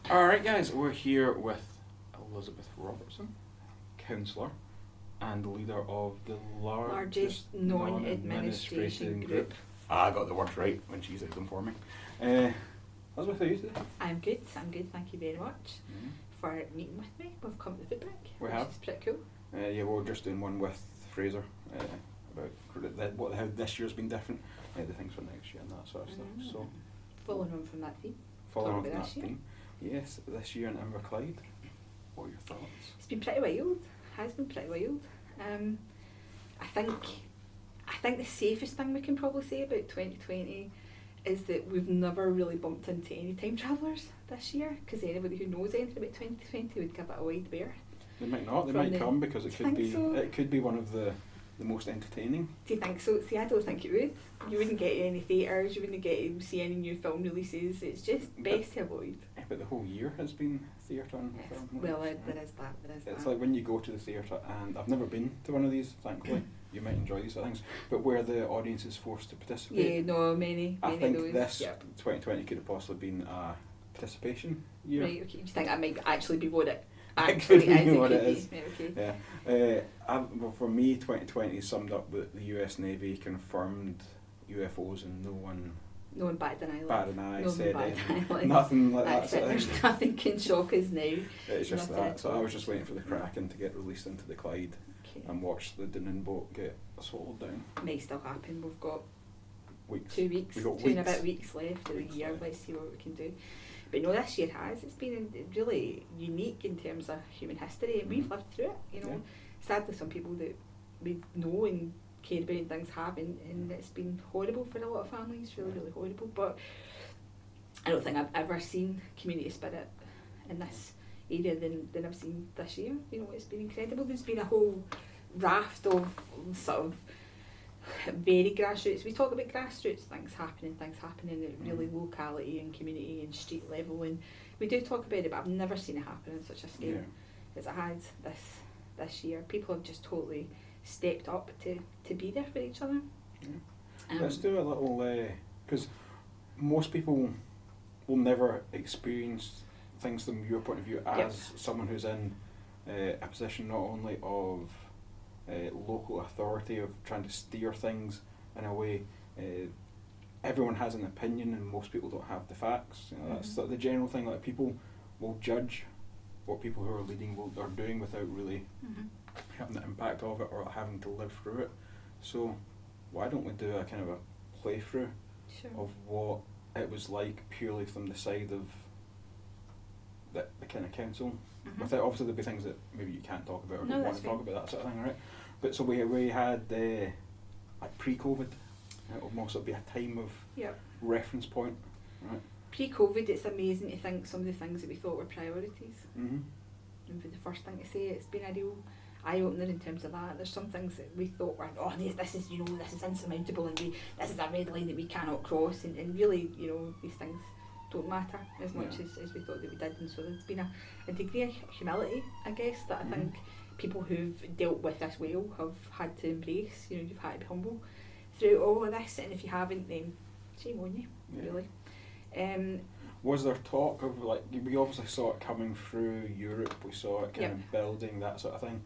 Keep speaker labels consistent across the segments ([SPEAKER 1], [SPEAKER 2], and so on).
[SPEAKER 1] Alright guys, we're here with Elizabeth Robertson, counsellor and leader of the largest
[SPEAKER 2] non-administration group.
[SPEAKER 1] I got the words right when she said them for me. Elizabeth, how are you today?
[SPEAKER 2] I'm good, thank you very much for meeting with me. We've come to the feedback, which is pretty cool.
[SPEAKER 1] Yeah, we're just doing one with Fraser about how this year's been different, the things for next year and that sort of stuff. So,
[SPEAKER 2] following on from that theme.
[SPEAKER 1] Yes, this year in Inverclyde. What are your thoughts?
[SPEAKER 2] It's been pretty wild. Has been pretty wild. I think the safest thing we can probably say about 2020 is that we've never really bumped into any time travellers this year, because anybody who knows anything about 2020 would give it a wide berth.
[SPEAKER 1] They might not. They might come because it could be. So? It could be one of the most entertaining.
[SPEAKER 2] Do you think so? See, I don't think it would. You wouldn't get any theatres. You wouldn't get to see any new film releases. It's just best to avoid.
[SPEAKER 1] But the whole year has been theatre and film.
[SPEAKER 2] Well, there is that.
[SPEAKER 1] It's like when you go to the theatre, and I've never been to one of these, thankfully. You might enjoy these sort of things, but where the audience is forced to participate.
[SPEAKER 2] Yeah, no, many
[SPEAKER 1] I think
[SPEAKER 2] of those.
[SPEAKER 1] This 2020 could have possibly been a participation year.
[SPEAKER 2] Right, okay. Do you think that might actually be what it actually is?
[SPEAKER 1] What it is.
[SPEAKER 2] Right, okay.
[SPEAKER 1] Yeah. Well, for me, 2020 summed up that the US Navy confirmed UFOs and no one
[SPEAKER 2] Batted an eye.
[SPEAKER 1] Said nothing like that.
[SPEAKER 2] There's nothing can shock us now.
[SPEAKER 1] It's just that. So I was just waiting for the Kraken to get released into the Clyde and watch the Dunin boat get swallowed down.
[SPEAKER 2] Might still happen. We've got
[SPEAKER 1] weeks.
[SPEAKER 2] 2 weeks.
[SPEAKER 1] We've got
[SPEAKER 2] two and a bit weeks left of the year. Let's see what we can do. But no, this year it's been really unique in terms of human history, and we've lived through it. Sadly, some people that we know and care about and things haven't, and it's been horrible for a lot of families, really horrible. But I don't think I've ever seen community spirit in this area than I've seen this year. It's been incredible. There's been a whole raft of sort of very grassroots. We talk about grassroots things happening at really locality and community and street level, and we do talk about it, but I've never seen it happen on such a scale as it has this year. People have just totally stepped up to be there for each other.
[SPEAKER 1] Let's do a little, because most people will never experience things from your point of view as someone who's in a position not only of local authority, of trying to steer things in a way. Everyone has an opinion and most people don't have the facts. That's the general thing. Like, people will judge what people who are leading are doing without really having the impact of it or having to live through it. So why don't we do a kind of a playthrough of what it was like purely from the side of the kind of council, without, obviously there'll be things that maybe you can't talk about or don't want to talk about, that sort of thing, right? But so we had like pre-COVID, almost it'll be a time of reference point, right?
[SPEAKER 2] Pre-COVID, it's amazing to think some of the things that we thought were priorities. And for the first thing to say, it's been a real eye-opener in terms of that. There's some things that we thought were, this is insurmountable, and this is a red line that we cannot cross, and really, these things don't matter as much as we thought that we did. And so there's been a degree of humility, I guess, that I think people who've dealt with this well have had to embrace. You've had to be humble through all of this, and if you haven't, then shame on you, really.
[SPEAKER 1] Was there talk of, like, we obviously saw it coming through Europe, we saw it kind of building, that sort of thing.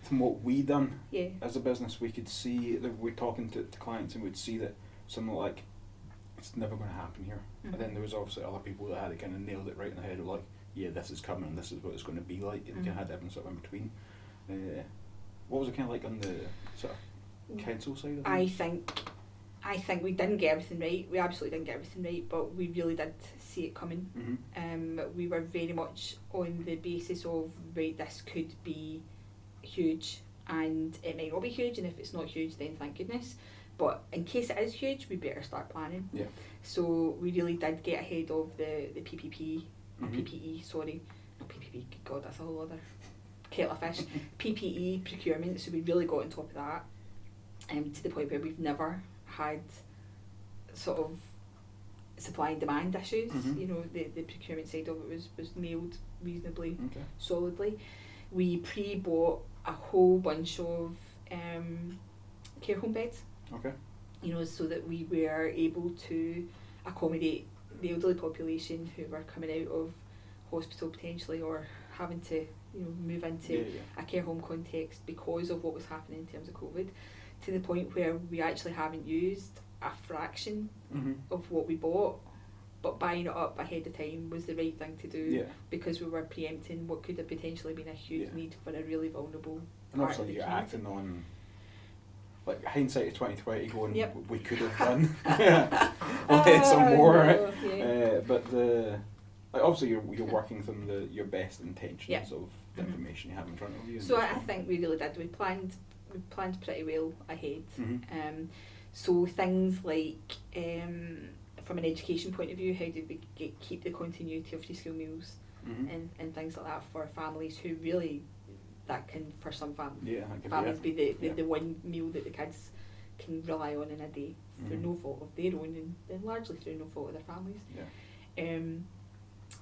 [SPEAKER 1] From what we done as a business, we could see that we're talking to clients and we'd see that something like, it's never going to happen here. And then there was obviously other people that had kind of nailed it right in the head of like, this is coming, this is what it's going to be like, and kind of had everything sort of in between. What was it kind of like on the sort of council side of things?
[SPEAKER 2] I think we didn't get everything right. We absolutely didn't get everything right, but we really did see it coming. We were very much on the basis of, this could be huge, and it might not be huge, and if it's not huge, then thank goodness. But in case it is huge, we better start planning. So we really did get ahead of the PPP, PPE, sorry. Not PPP, good God, that's a whole other kettle of fish. PPE procurement, so we really got on top of that, to the point where we've never had sort of supply and demand issues. The procurement side of it was nailed reasonably solidly. We pre-bought a whole bunch of care home beds. So that we were able to accommodate the elderly population who were coming out of hospital potentially, or having to move into a care home context because of what was happening in terms of COVID, to the point where we actually haven't used a fraction of what we bought, but buying it up ahead of time was the right thing to do, because we were preempting what could have potentially been a huge need for a really vulnerable
[SPEAKER 1] and
[SPEAKER 2] part of
[SPEAKER 1] obviously
[SPEAKER 2] the
[SPEAKER 1] you're
[SPEAKER 2] community.
[SPEAKER 1] acting on, like, hindsight of 2020 going, we could have done some more, right? But obviously you're working from your best intentions of the information you have in front of you.
[SPEAKER 2] So I think we really did. We planned pretty well ahead. So things like, from an education point of view, how did we keep the continuity of free school meals and things like that for families who really, that can, for some families be the one meal that the kids can rely on in a day through no fault of their own, and largely through no fault of their families.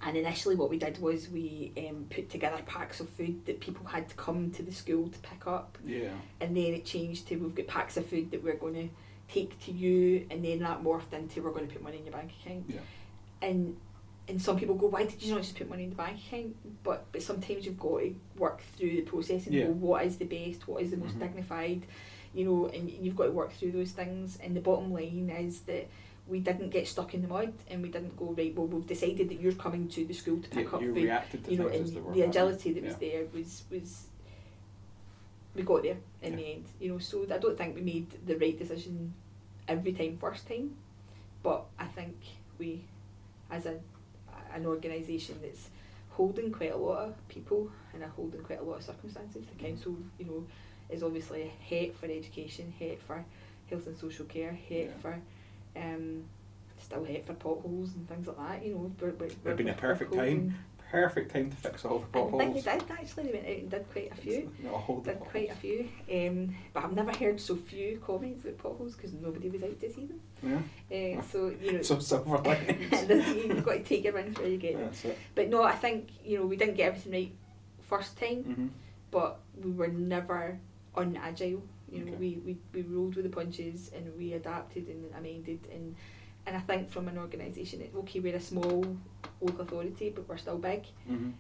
[SPEAKER 2] And initially what we did was we put together packs of food that people had to come to the school to pick up, and then it changed to, we've got packs of food that we're going to take to you, and then that morphed into, we're going to put money in your bank account. And some people go, why did you not just put money in the bank account? But sometimes you've got to work through the process and go, what is the best, what is the most dignified, and you've got to work through those things. And the bottom line is that we didn't get stuck in the mud, and we didn't go, right, well, we've decided that you're coming to the school to pick up food.
[SPEAKER 1] Reacted to things as they were
[SPEAKER 2] the agility that was there was we got there in the end. So I don't think we made the right decision every time first time, but I think we, as an organisation that's holding quite a lot of people and holding quite a lot of circumstances, the council, is obviously het for education, het for health and social care, het for still het for potholes and things like that.
[SPEAKER 1] It'd been a perfect time to fix all the potholes.
[SPEAKER 2] I think we did actually. We went out and did quite a few. But I've never heard so few comments about potholes because nobody was out to see them. So
[SPEAKER 1] silver linings.
[SPEAKER 2] You've got to take your wins where you get them. But no, I think we didn't get everything right first time, but we were never unagile. We rolled with the punches, and we adapted and amended, and I think from an organisation, we're a small local authority, but we're still big.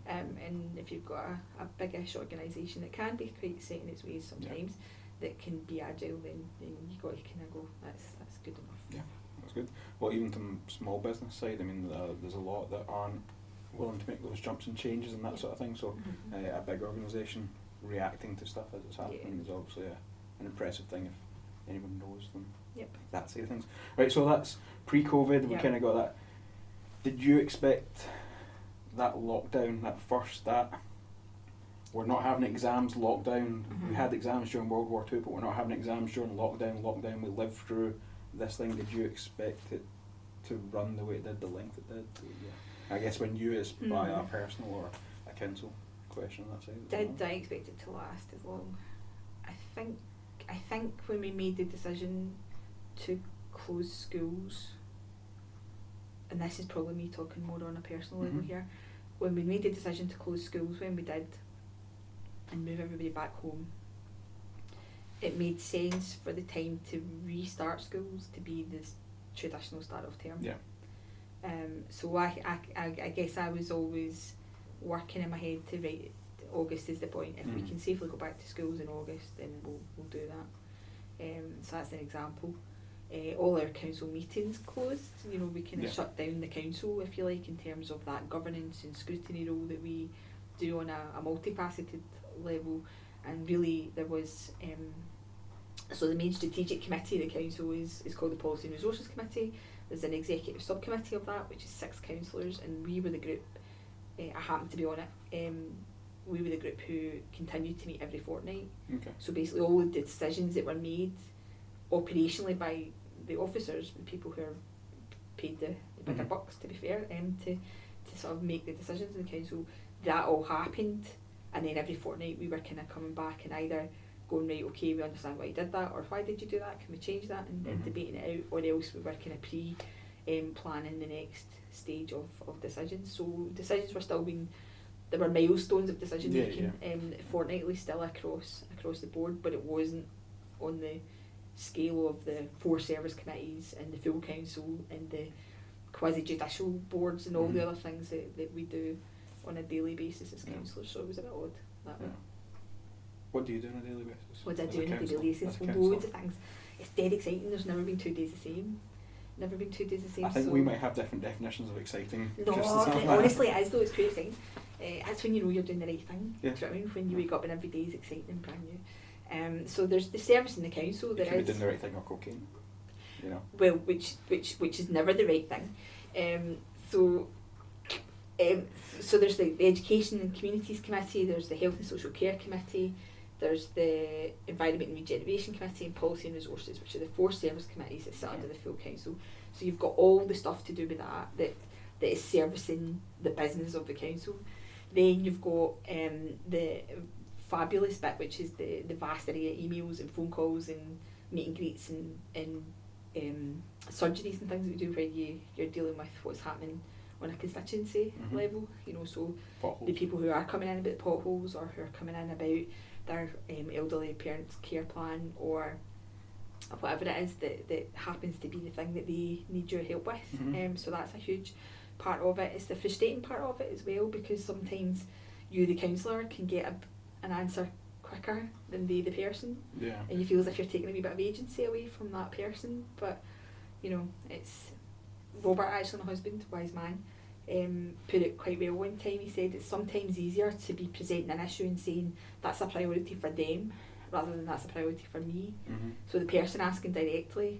[SPEAKER 2] And if you've got a biggish organisation that can be quite set in its ways sometimes, that can be agile, then you got to kind of go, that's good enough.
[SPEAKER 1] Yeah, that's good. Well, even from small business side, I mean, there's a lot that aren't willing to make those jumps and changes and that sort of thing. So a big organisation reacting to stuff as it's happening is obviously an impressive thing if anyone knows them. That side of things. Right, so that's pre-COVID, we kind of got that. Did you expect that lockdown, that we're not having exams, lockdown, we had exams during World War II, but we're not having exams during lockdown, we lived through this thing. Did you expect it to run the way it did, the length it did? I guess when you, as by a personal or a council question on that side.
[SPEAKER 2] Did I expect it to last as long? I think when we made the decision to close schools, and this is probably me talking more on a personal level here, when we made the decision to close schools when we did and move everybody back home, it made sense for the time to restart schools to be the traditional start of term. So I guess I was always working in my head to write August is the point. If we can safely go back to schools in August, then we'll do that. So that's an example. All our council meetings closed. We kind of shut down the council, if you like, in terms of that governance and scrutiny role that we do on a multifaceted level. And really there was so the main strategic committee of the council is called the Policy and Resources Committee. There's an executive subcommittee of that, which is 6 councillors, and we were the group, I happened to be on it, we were the group who continued to meet every fortnight. So basically all the decisions that were made operationally by the officers, the people who are paid the bigger bucks, to be fair, to sort of make the decisions in the council, that all happened, and then every fortnight we were kind of coming back and either going, right, okay, we understand why you did that, or why did you do that, can we change that, and debating it out, or else we were kind of planning the next stage of decisions. So decisions were still being, there were milestones of decision making fortnightly still across the board, but it wasn't on the scale of the 4 service committees and the full council and the quasi-judicial boards and all the
[SPEAKER 1] Mhm.
[SPEAKER 2] other things that we do on a daily basis as
[SPEAKER 1] Yeah.
[SPEAKER 2] councillors, so it was a bit odd that way.
[SPEAKER 1] What do you do on a daily basis?
[SPEAKER 2] What do I
[SPEAKER 1] as
[SPEAKER 2] do on a daily
[SPEAKER 1] councillor?
[SPEAKER 2] basis?
[SPEAKER 1] As a
[SPEAKER 2] Well,
[SPEAKER 1] councillor?
[SPEAKER 2] loads of things. It's dead exciting. There's never been 2 days the same. Never been 2 days the same.
[SPEAKER 1] I think
[SPEAKER 2] so
[SPEAKER 1] we might have different definitions of exciting.
[SPEAKER 2] No,
[SPEAKER 1] just as well.
[SPEAKER 2] honestly it is though, it's quite exciting. That's when you know you're doing the right thing.
[SPEAKER 1] Yeah.
[SPEAKER 2] Do you know what I mean? When you wake up and every day is exciting and brand new. So there's the service in the council.
[SPEAKER 1] You
[SPEAKER 2] There
[SPEAKER 1] could be
[SPEAKER 2] is,
[SPEAKER 1] doing the right thing or cocaine. You know.
[SPEAKER 2] well, which is never the right thing. So there's the Education and Communities Committee, there's the Health and Social Care Committee, there's the Environment and Regeneration Committee and Policy and Resources, which are the 4 service committees that sit under the full council. So you've got all the stuff to do with that is servicing the business of the council. Then you've got the fabulous bit, which is the vast array of emails and phone calls and meet and greets and surgeries and things that we do where you're dealing with what's happening on a constituency
[SPEAKER 1] Mhm.
[SPEAKER 2] level, so
[SPEAKER 1] Potholes.
[SPEAKER 2] the people who are coming in about potholes or who are coming in about their elderly parents' care plan or whatever it is that happens to be the thing that they need your help with.
[SPEAKER 1] Mhm.
[SPEAKER 2] So that's a huge part of it. It's the frustrating part of it as well, because sometimes you, the counsellor, can get an answer quicker than the person,
[SPEAKER 1] Yeah.
[SPEAKER 2] and you feel as if you're taking a wee bit of agency away from that person. But it's Robert, actually my husband, wise man, put it quite well one time. He said it's sometimes easier to be presenting an issue and saying that's a priority for them rather than that's a priority for me.
[SPEAKER 1] Mhm.
[SPEAKER 2] So the person asking directly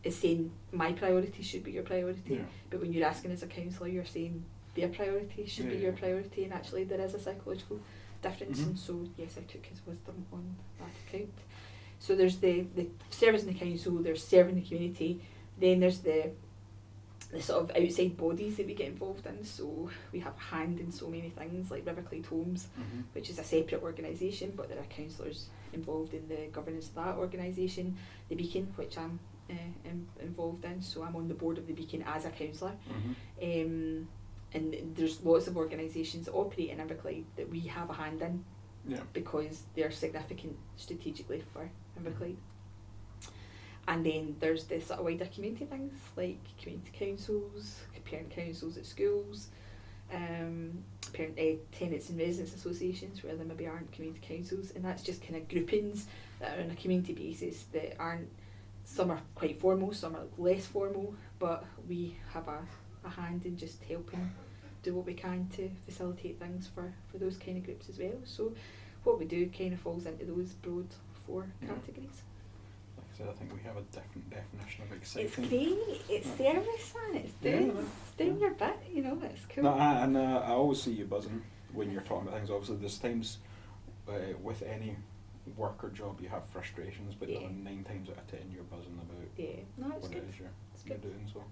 [SPEAKER 2] is saying my priority should be your priority,
[SPEAKER 1] Yeah.
[SPEAKER 2] but when you're asking as a counsellor, you're saying their priority should be
[SPEAKER 1] Yeah,
[SPEAKER 2] your
[SPEAKER 1] yeah.
[SPEAKER 2] priority, and actually there is a psychological difference.
[SPEAKER 1] Mhm.
[SPEAKER 2] And so yes, I took his wisdom on that account. So there's the service in the council, there's serving the community, then there's the sort of outside bodies that we get involved in. So we have a hand in so many things, like Riverclade Homes,
[SPEAKER 1] Mhm.
[SPEAKER 2] which is a separate organisation, but there are councillors involved in the governance of that organisation. The Beacon, which I'm involved in, so I'm on the board of the Beacon as a councillor.
[SPEAKER 1] Mhm.
[SPEAKER 2] And there's lots of organisations that operate in Inverclyde that we have a hand in
[SPEAKER 1] Yeah.
[SPEAKER 2] because they're significant strategically for Inverclyde. And then there's the sort of wider community things like community councils, parent councils at schools, tenants and residents associations where there maybe aren't community councils, and that's just kind of groupings that are on a community basis that aren't, some are quite formal, some are less formal, but we have a hand in just helping do what we can to facilitate things for those kind of groups as well. So what we do kind of falls into those broad 4
[SPEAKER 1] Yeah.
[SPEAKER 2] categories.
[SPEAKER 1] Like I said, I think we have a different definition of
[SPEAKER 2] It's
[SPEAKER 1] exciting.
[SPEAKER 2] great, it's
[SPEAKER 1] Yeah.
[SPEAKER 2] service, man, it's
[SPEAKER 1] Yeah,
[SPEAKER 2] doing
[SPEAKER 1] yeah.
[SPEAKER 2] your bit, it's cool.
[SPEAKER 1] No, I always see you buzzing when you're talking about things. Obviously, there's times with any work or job you have frustrations, but
[SPEAKER 2] Yeah.
[SPEAKER 1] 9 times out of 10 you're buzzing about
[SPEAKER 2] Yeah, no, it's
[SPEAKER 1] what
[SPEAKER 2] good.
[SPEAKER 1] it is
[SPEAKER 2] It's
[SPEAKER 1] you're
[SPEAKER 2] good.
[SPEAKER 1] doing. So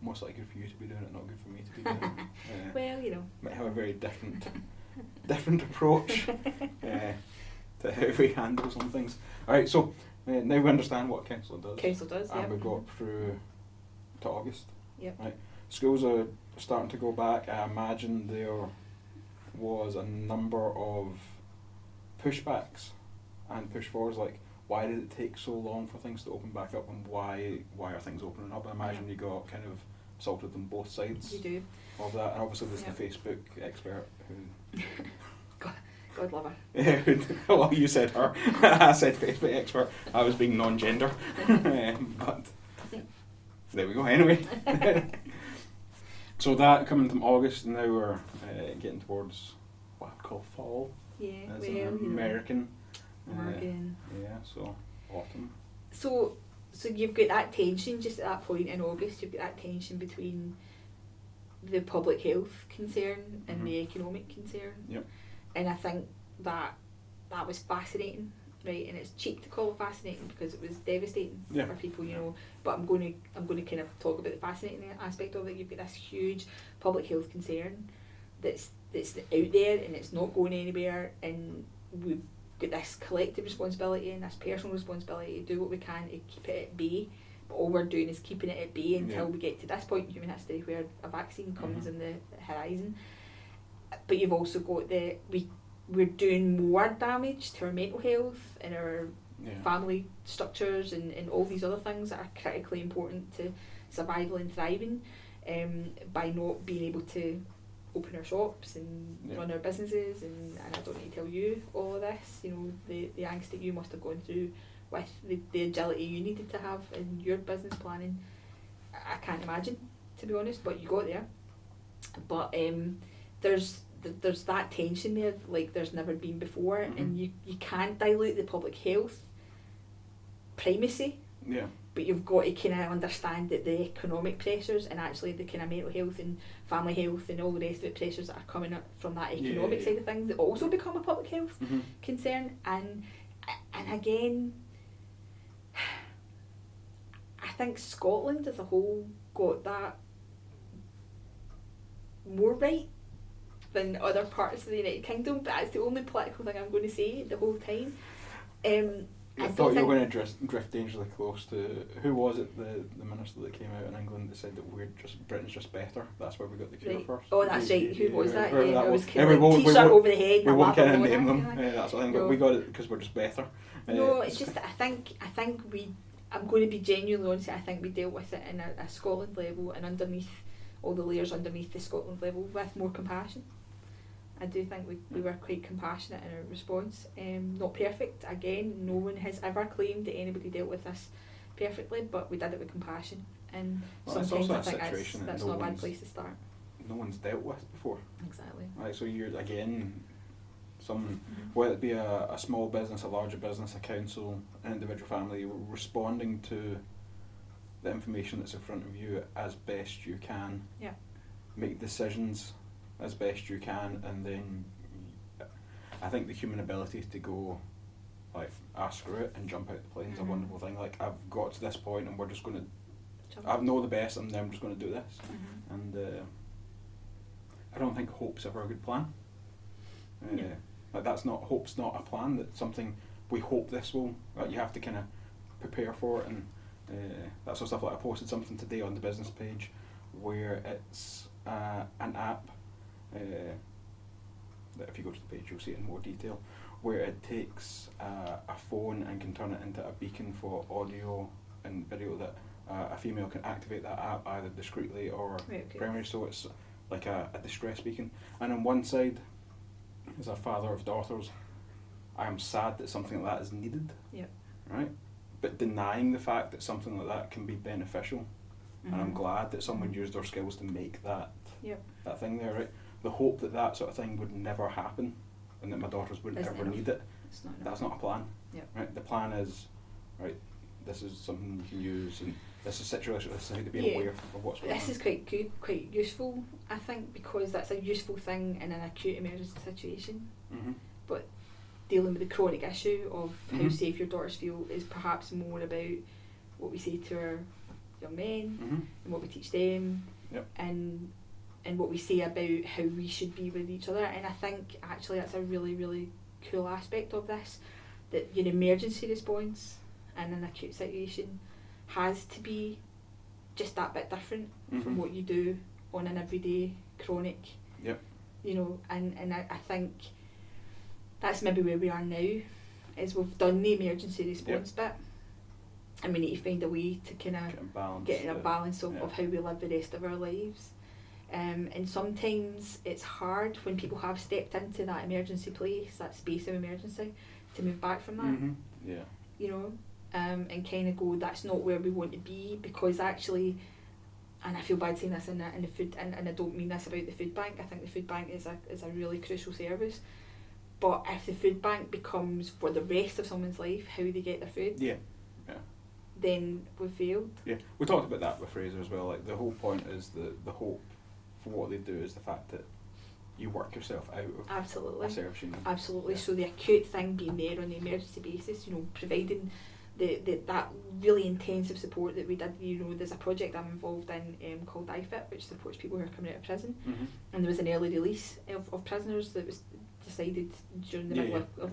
[SPEAKER 1] most likely good for you to be doing it, not good for me to be doing it.
[SPEAKER 2] Well,
[SPEAKER 1] Might have a very different approach to how we handle some things. All right, so now we understand what council does.
[SPEAKER 2] Council does, yeah.
[SPEAKER 1] And we've got through to August.
[SPEAKER 2] Yep.
[SPEAKER 1] Right. Schools are starting to go back. I imagine there was a number of pushbacks and push forwards, like why did it take so long for things to open back up, and why are things opening up? I imagine you got kind of assaulted on both sides
[SPEAKER 2] You do.
[SPEAKER 1] of that, and obviously there's
[SPEAKER 2] Yep.
[SPEAKER 1] the Facebook expert who
[SPEAKER 2] God love her.
[SPEAKER 1] yeah, well, you said her. I said Facebook expert. I was being non-gender. But there we go. Anyway. So that coming from August, and now we're getting towards what I'd call fall.
[SPEAKER 2] Yeah,
[SPEAKER 1] As
[SPEAKER 2] well,
[SPEAKER 1] an
[SPEAKER 2] you know.
[SPEAKER 1] American.
[SPEAKER 2] American.
[SPEAKER 1] Yeah, so autumn.
[SPEAKER 2] So you've got that tension just at that point in August. You've got that tension between the public health concern and
[SPEAKER 1] Mhm.
[SPEAKER 2] the economic concern.
[SPEAKER 1] Yep.
[SPEAKER 2] And I think that was fascinating, right? And it's cheap to call it fascinating because it was devastating
[SPEAKER 1] Yeah.
[SPEAKER 2] for people, But I'm going to kind of talk about the fascinating aspect of it. You've got this huge public health concern that's out there and it's not going anywhere, and we've got this collective responsibility and this personal responsibility to do what we can to keep it at bay. But all we're doing is keeping it at bay until we get to this point in human history where a vaccine comes in the horizon. But you've also got we're doing more damage to our mental health and our
[SPEAKER 1] Yeah.
[SPEAKER 2] family structures and all these other things that are critically important to survival and thriving by not being able to open our shops and run our businesses, and I don't need to tell you all of this, you know, the angst that you must have gone through with the agility you needed to have in your business planning. I can't imagine, to be honest, but you got there. But there's that tension there like there's never been before, and you can't dilute the public health primacy.
[SPEAKER 1] Yeah.
[SPEAKER 2] But you've got to kind of understand that the economic pressures and actually the kind of mental health and family health and all the rest of the pressures that are coming up from that economic side of things that also become a public health concern. And again, I think Scotland as a whole got that more right than other parts of the United Kingdom, but that's the only political thing I'm going to say the whole time.
[SPEAKER 1] I thought you were going to drift dangerously close to, who was it, the minister that came out in England that said that Britain's just better, that's where we got the cure first.
[SPEAKER 2] Oh, that's right, who was that?
[SPEAKER 1] Yeah,
[SPEAKER 2] I was
[SPEAKER 1] kind
[SPEAKER 2] of like t-shirt over the head.
[SPEAKER 1] We won't kind of name them, that's the thing, but we got it because we're just better.
[SPEAKER 2] No, it's just that I think I'm going to be genuinely honest, I think we dealt with it in a Scotland level and underneath all the layers underneath the Scotland level with more compassion. I do think we were quite compassionate in our response. Not perfect, again, no one has ever claimed that anybody dealt with this perfectly, but we did it with compassion, and sometimes I think that's not a bad place to start.
[SPEAKER 1] No one's dealt with before.
[SPEAKER 2] Exactly.
[SPEAKER 1] Right, so you're, again, whether it be a small business, a larger business, a council, an individual family, responding to the information that's in front of you as best you can.
[SPEAKER 2] Yeah. Make
[SPEAKER 1] decisions as best you can, and then I think the human ability to go like, screw it and jump out the plane is a wonderful thing. Like, I've got to this point and we're just going to, I know the best and then I'm just going to do this. And I don't think hope's ever a good plan. Like, hope's not a plan, that's something we hope this will, you have to kind of prepare for it, and that sort of stuff. Like, I posted something today on the business page where it's an app that if you go to the page you'll see it in more detail, where it takes a phone and can turn it into a beacon for audio and video that a female can activate that app either discreetly or primarily, so it's like a distress beacon. And on one side, as a father of daughters, I am sad that something like that is needed, right? But denying the fact that something like that can be beneficial, and I'm glad that someone used their skills to make that thing there, right? The hope that that sort of thing would never happen and that my daughters wouldn't ever need it, that's not a plan. Right? The plan is, right, this is something you can use, and this is situation, this is how to be aware of what's going on.
[SPEAKER 2] This is quite good, quite useful, I think, because that's a useful thing in an acute emergency situation. But dealing with the chronic issue of how safe your daughters feel is perhaps more about what we say to our young men and what we teach them, and what we say about how we should be with each other. And I think actually that's a really, really cool aspect of this, that your emergency response in an acute situation has to be just that bit different from what you do on an everyday chronic, you know, and I think that's maybe where we are now, is we've done the emergency response bit, and we need to find a way to kind of get in a balance of how we live the rest of our lives. And sometimes it's hard when people have stepped into that emergency place, that space of emergency, to move back from that. You know, and kind of go, that's not where we want to be, because actually, and I feel bad saying this in the food, and I don't mean this about the food bank. I think the food bank is a really crucial service. But if the food bank becomes for the rest of someone's life how they get their food, then we've failed.
[SPEAKER 1] We talked about that with Fraser as well. Like, the whole point is the hope for what they do is the fact that you work yourself out of a service. You know?
[SPEAKER 2] Absolutely. So the acute thing being there on the emergency basis, you know, providing that really intensive support that we did. You know, there's a project I'm involved in called IFIT, which supports people who are coming out of prison, and there was an early release of prisoners that was decided during the middle of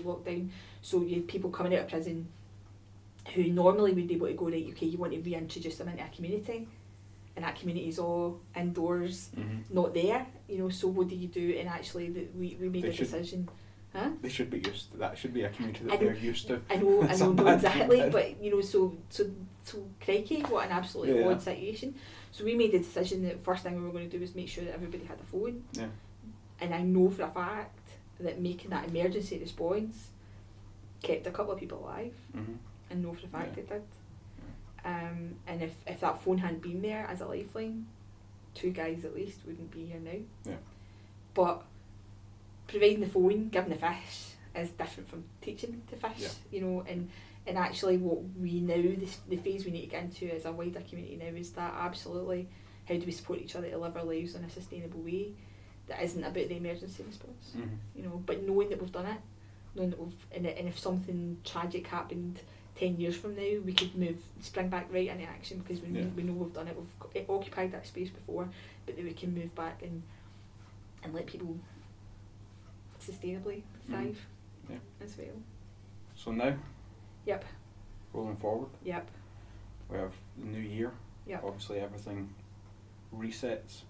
[SPEAKER 2] lockdown. So you had people coming out of prison who normally would be able to go, right, okay, you want to reintroduce them into a community, and that community is all indoors, not there, you know, so what do you do? And actually we made a decision. Huh?
[SPEAKER 1] They should be used to that. Should be a community
[SPEAKER 2] I
[SPEAKER 1] that
[SPEAKER 2] know-
[SPEAKER 1] they're used to.
[SPEAKER 2] I know
[SPEAKER 1] Somebody
[SPEAKER 2] exactly,
[SPEAKER 1] did.
[SPEAKER 2] but so crikey, what an absolutely
[SPEAKER 1] Yeah.
[SPEAKER 2] odd situation. So we made the decision that the first thing we were going to do was make sure that everybody had a phone.
[SPEAKER 1] Yeah.
[SPEAKER 2] And I know for a fact that making that emergency response kept a couple of people alive.
[SPEAKER 1] Mm-hmm.
[SPEAKER 2] I know for a fact
[SPEAKER 1] Yeah.
[SPEAKER 2] it did. And if that phone hadn't been there as a lifeline, 2 guys at least wouldn't be here now.
[SPEAKER 1] Yeah.
[SPEAKER 2] But providing the phone, giving the fish, is different from teaching to fish.
[SPEAKER 1] Yeah.
[SPEAKER 2] You know, and actually what we now, the phase we need to get into as a wider community now is that absolutely how do we support each other to live our lives in a sustainable way that isn't about the emergency response.
[SPEAKER 1] Mm-hmm.
[SPEAKER 2] You know, but knowing that we've done it, knowing that and if something tragic happened 10 years from now, we could spring back right into action because we know we've done it, we've occupied that space before, but that we can move back and let people sustainably thrive as well.
[SPEAKER 1] So now,
[SPEAKER 2] Yep.
[SPEAKER 1] rolling forward,
[SPEAKER 2] Yep.
[SPEAKER 1] we have the new year.
[SPEAKER 2] Yep.
[SPEAKER 1] Obviously, everything resets.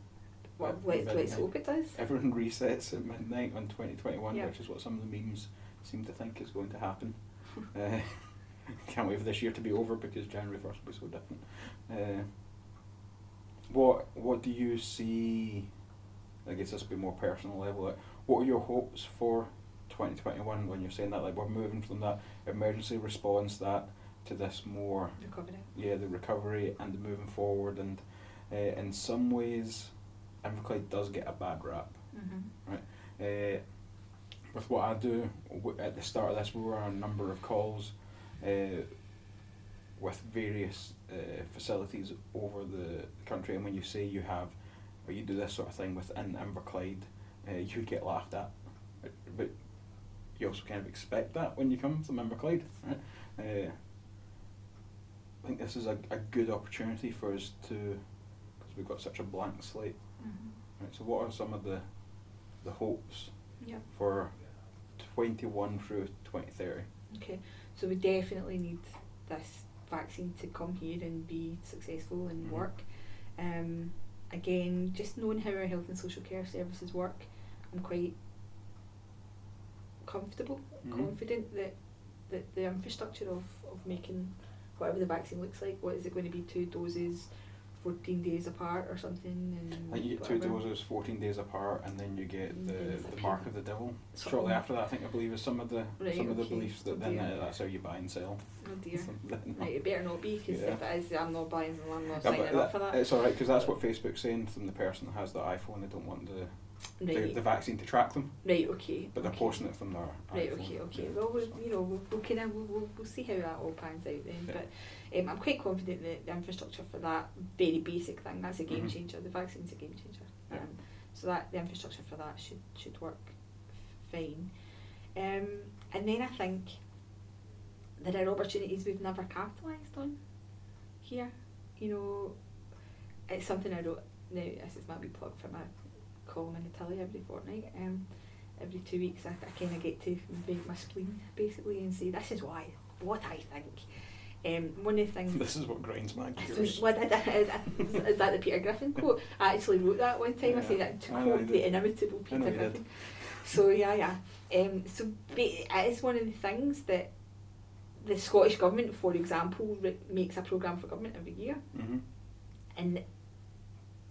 [SPEAKER 2] Well,
[SPEAKER 1] at
[SPEAKER 2] let's
[SPEAKER 1] midnight.
[SPEAKER 2] hope it does.
[SPEAKER 1] Everything resets at midnight on 2021,
[SPEAKER 2] Yep.
[SPEAKER 1] which is what some of the memes seem to think is going to happen. Can't wait for this year to be over because January 1st will be so different. What do you see? I guess this will be more personal level. Like, what are your hopes for 2021 when you're saying that? Like, we're moving from that emergency response to this more
[SPEAKER 2] Recovery.
[SPEAKER 1] the recovery and the moving forward, and in some ways Inverclyde does get a bad rap.
[SPEAKER 2] Mm-hmm.
[SPEAKER 1] With what I do, at the start of this we were on a number of calls with various facilities over the country, and when you say you do this sort of thing within Inverclyde, you get laughed at, but you also kind of expect that when you come from Inverclyde, right? I think this is a good opportunity for us because we've got such a blank slate.
[SPEAKER 2] Mm-hmm.
[SPEAKER 1] Right, so what are some of the hopes
[SPEAKER 2] Yep.
[SPEAKER 1] for 21 through 2030?
[SPEAKER 2] Okay, so we definitely need this vaccine to come here and be successful and
[SPEAKER 1] Mhm.
[SPEAKER 2] work. Again, just knowing how our health and social care services work, I'm quite comfortable, confident that the infrastructure of making whatever the vaccine looks like, what is it going to be, 2 doses, 14 days apart or something? And
[SPEAKER 1] I think you get 2 doses 14 days apart, and then you get
[SPEAKER 2] And then it's
[SPEAKER 1] the
[SPEAKER 2] a
[SPEAKER 1] mark
[SPEAKER 2] payment.
[SPEAKER 1] of the devil.
[SPEAKER 2] Something.
[SPEAKER 1] Shortly after that, I believe is some of the
[SPEAKER 2] Right,
[SPEAKER 1] okay.
[SPEAKER 2] Oh
[SPEAKER 1] beliefs that then
[SPEAKER 2] dear.
[SPEAKER 1] that's how you buy and sell.
[SPEAKER 2] Oh dear.
[SPEAKER 1] Something.
[SPEAKER 2] Right, it better not be, because
[SPEAKER 1] Yeah.
[SPEAKER 2] if it is, I'm not buying them, I'm not
[SPEAKER 1] Yeah,
[SPEAKER 2] signing
[SPEAKER 1] but
[SPEAKER 2] up for that.
[SPEAKER 1] It's alright, because that's what Facebook's saying from the person that has the iPhone. They don't want the
[SPEAKER 2] Right,
[SPEAKER 1] vaccine to track them,
[SPEAKER 2] right, okay.
[SPEAKER 1] but they're
[SPEAKER 2] okay.
[SPEAKER 1] posting it from their
[SPEAKER 2] Right,
[SPEAKER 1] iPhone.
[SPEAKER 2] okay. Well, we'll kind of we'll see how that all pans out then.
[SPEAKER 1] Yeah.
[SPEAKER 2] But I'm quite confident that the infrastructure for that very basic thing, that's a game
[SPEAKER 1] Mhm.
[SPEAKER 2] changer. The vaccine's a game changer.
[SPEAKER 1] Yeah.
[SPEAKER 2] So that the infrastructure for that should work fine. And then I think there are opportunities we've never capitalised on here. You know, it's something I wrote. Now this is my wee plug for my column in the Tilly every fortnight. Every 2 weeks I kind of get to make my spleen basically and say this is what I think. One of the things.
[SPEAKER 1] This is what grinds my gears.
[SPEAKER 2] Is that the Peter Griffin quote? I actually wrote that one time. I said that to
[SPEAKER 1] I
[SPEAKER 2] quote
[SPEAKER 1] did.
[SPEAKER 2] the inimitable
[SPEAKER 1] I know
[SPEAKER 2] Peter
[SPEAKER 1] you did.
[SPEAKER 2] Griffin. So yeah. It is one of the things that the Scottish Government, for example, makes a programme for government every year.
[SPEAKER 1] Mm-hmm.
[SPEAKER 2] And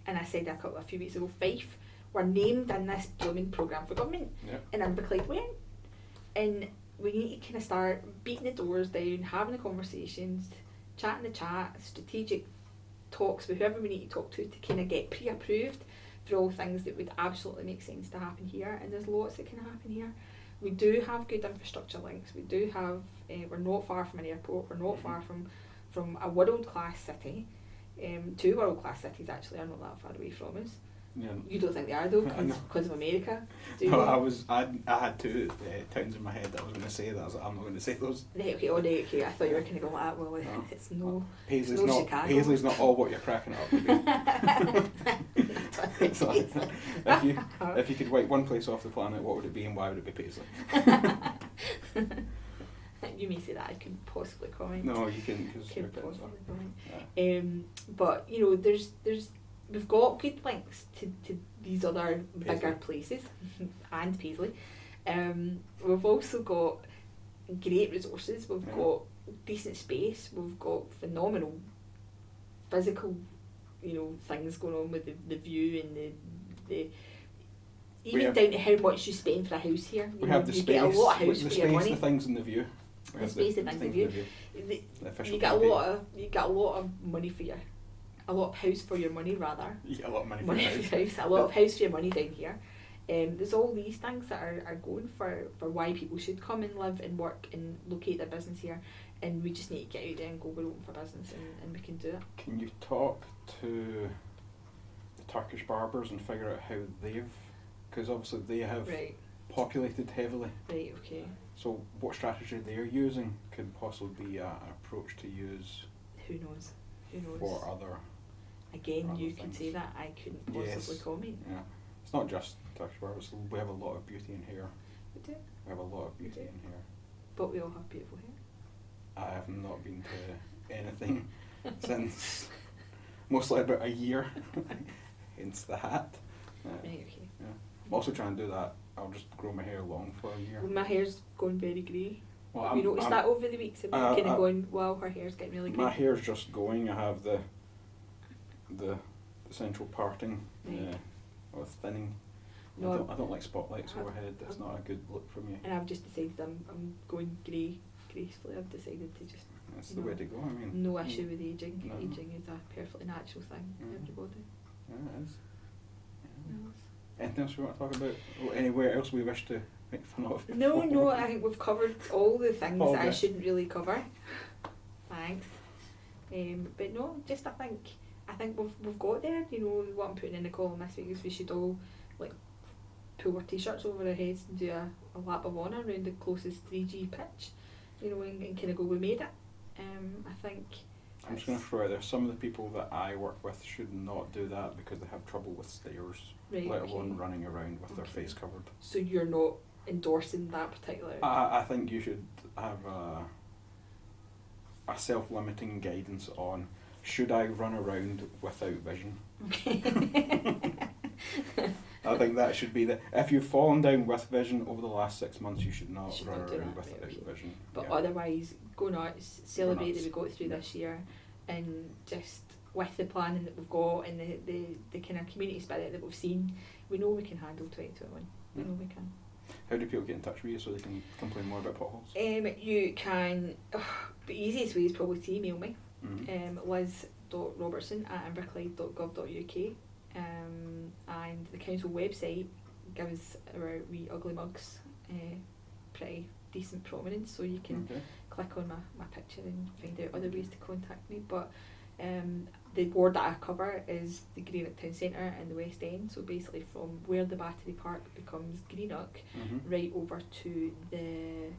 [SPEAKER 2] I said a few weeks ago, Fife were named in this blooming programme for government,
[SPEAKER 1] Yeah.
[SPEAKER 2] and Inverclyde went. And we need to kind of start beating the doors down, having the conversations, chatting the chat, strategic talks with whoever we need to talk to kind of get pre-approved for all things that would absolutely make sense to happen here. And there's lots that can happen here. We do have good infrastructure links. We do have. We're not far from an airport. We're not far from a world-class city. 2 world-class cities actually are not that far away from us.
[SPEAKER 1] Yeah.
[SPEAKER 2] You don't think they are though,
[SPEAKER 1] I know.
[SPEAKER 2] because of America? Do you?
[SPEAKER 1] No, I had 2 towns in my head that I was going to say that. I was like, I'm not going to say those.
[SPEAKER 2] Right, okay. I thought you were kind of going like that. Well,
[SPEAKER 1] No.
[SPEAKER 2] it's no.
[SPEAKER 1] Paisley's
[SPEAKER 2] no
[SPEAKER 1] not.
[SPEAKER 2] Chicago.
[SPEAKER 1] Paisley's not all what you're cracking it up to be. So, if you could wipe one place off the planet, what would it be, and why would it be Paisley?
[SPEAKER 2] You may say that. I couldn't possibly comment.
[SPEAKER 1] No, you couldn't, because
[SPEAKER 2] Couldn't possibly comment.
[SPEAKER 1] Yeah.
[SPEAKER 2] But we've got good links to these other bigger places and Paisley. We've also got great resources. We've got decent space. We've got phenomenal physical, things going on with the view and the even down to how much you spend for a house here.
[SPEAKER 1] We have the space.
[SPEAKER 2] Get a lot of house
[SPEAKER 1] the
[SPEAKER 2] for
[SPEAKER 1] space,
[SPEAKER 2] your money.
[SPEAKER 1] the things in the view.
[SPEAKER 2] The space, the things in the view. You get a lot of money for a lot of house for your money rather.
[SPEAKER 1] You get a lot of money for your house.
[SPEAKER 2] A lot of house for your money down here. There's all these things that are going for why people should come and live and work and locate their business here, and we just need to get out there and go, we're open for business, and we can do it.
[SPEAKER 1] Can you talk to the Turkish barbers and figure out how they've, because obviously they have populated heavily.
[SPEAKER 2] Right, okay.
[SPEAKER 1] So what strategy they're using could possibly be an approach to use.
[SPEAKER 2] Who knows?
[SPEAKER 1] For other.
[SPEAKER 2] Again,
[SPEAKER 1] other
[SPEAKER 2] you
[SPEAKER 1] things.
[SPEAKER 2] can say that. I couldn't possibly comment.
[SPEAKER 1] Yeah. It's not just Turkish barbers. We have a lot of beauty in hair.
[SPEAKER 2] We do.
[SPEAKER 1] We have a lot of beauty in hair.
[SPEAKER 2] But we all have beautiful hair.
[SPEAKER 1] I have not been to anything since mostly about a year. Hence the hat.
[SPEAKER 2] Right, okay.
[SPEAKER 1] Yeah. I'm also trying to do that. I'll just grow my hair long for a year.
[SPEAKER 2] Well, my hair's gone very grey.
[SPEAKER 1] Well,
[SPEAKER 2] have you noticed that over the weeks? I've been kind of going, wow, her hair's getting really grey.
[SPEAKER 1] My hair's just going. I have the central parting or thinning. No, I don't like spotlights overhead. That's not a good look for me.
[SPEAKER 2] And I've just decided I'm going gracefully. I've decided to just.
[SPEAKER 1] That's the way to go. I mean,
[SPEAKER 2] no issue with aging.
[SPEAKER 1] No.
[SPEAKER 2] Aging is a perfectly natural thing for everybody.
[SPEAKER 1] Yeah, it is. Yeah. Anything else we want to talk about? Or anywhere else we wish to make fun of?
[SPEAKER 2] No. I think we've covered all the things that I shouldn't really cover. Thanks. But no, just I think we've got there. What I'm putting in the column this week is we should all pull our t-shirts over our heads and do a lap of honour around the closest 3G pitch, and kind of go, we made it. I think.
[SPEAKER 1] I'm just going to throw out there, some of the people that I work with should not do that because they have trouble with stairs, let alone running around with their face covered.
[SPEAKER 2] So you're not endorsing that particular?
[SPEAKER 1] I think you should have a self-limiting guidance on, should I run around without vision?
[SPEAKER 2] Okay.
[SPEAKER 1] I think that should be if you've fallen down with vision over the last 6 months, you should not run around without vision.
[SPEAKER 2] But otherwise, go nuts, celebrate that we got through this year, and just with the planning that we've got and the kind of community spirit that we've seen, we know we can handle 2021. We know we can.
[SPEAKER 1] How do people get in touch with you so they can complain more about potholes?
[SPEAKER 2] You can, the easiest way is probably to email me,
[SPEAKER 1] Mm-hmm.
[SPEAKER 2] liz.robertson@inverclyde.gov.uk. And the council website gives our wee ugly mugs pretty decent prominence, so you can click on my picture and find out other ways to contact me. But the ward that I cover is the Greenock Town Centre and the West End, so basically from where the Battery Park becomes Greenock right over to the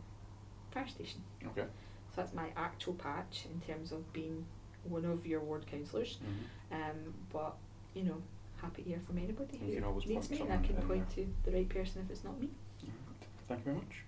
[SPEAKER 2] fire station.
[SPEAKER 1] Okay.
[SPEAKER 2] So that's my actual patch in terms of being one of your ward councillors. But happy to hear from anybody who needs me, and I can point to the right person if it's not me.
[SPEAKER 1] Thank you very much.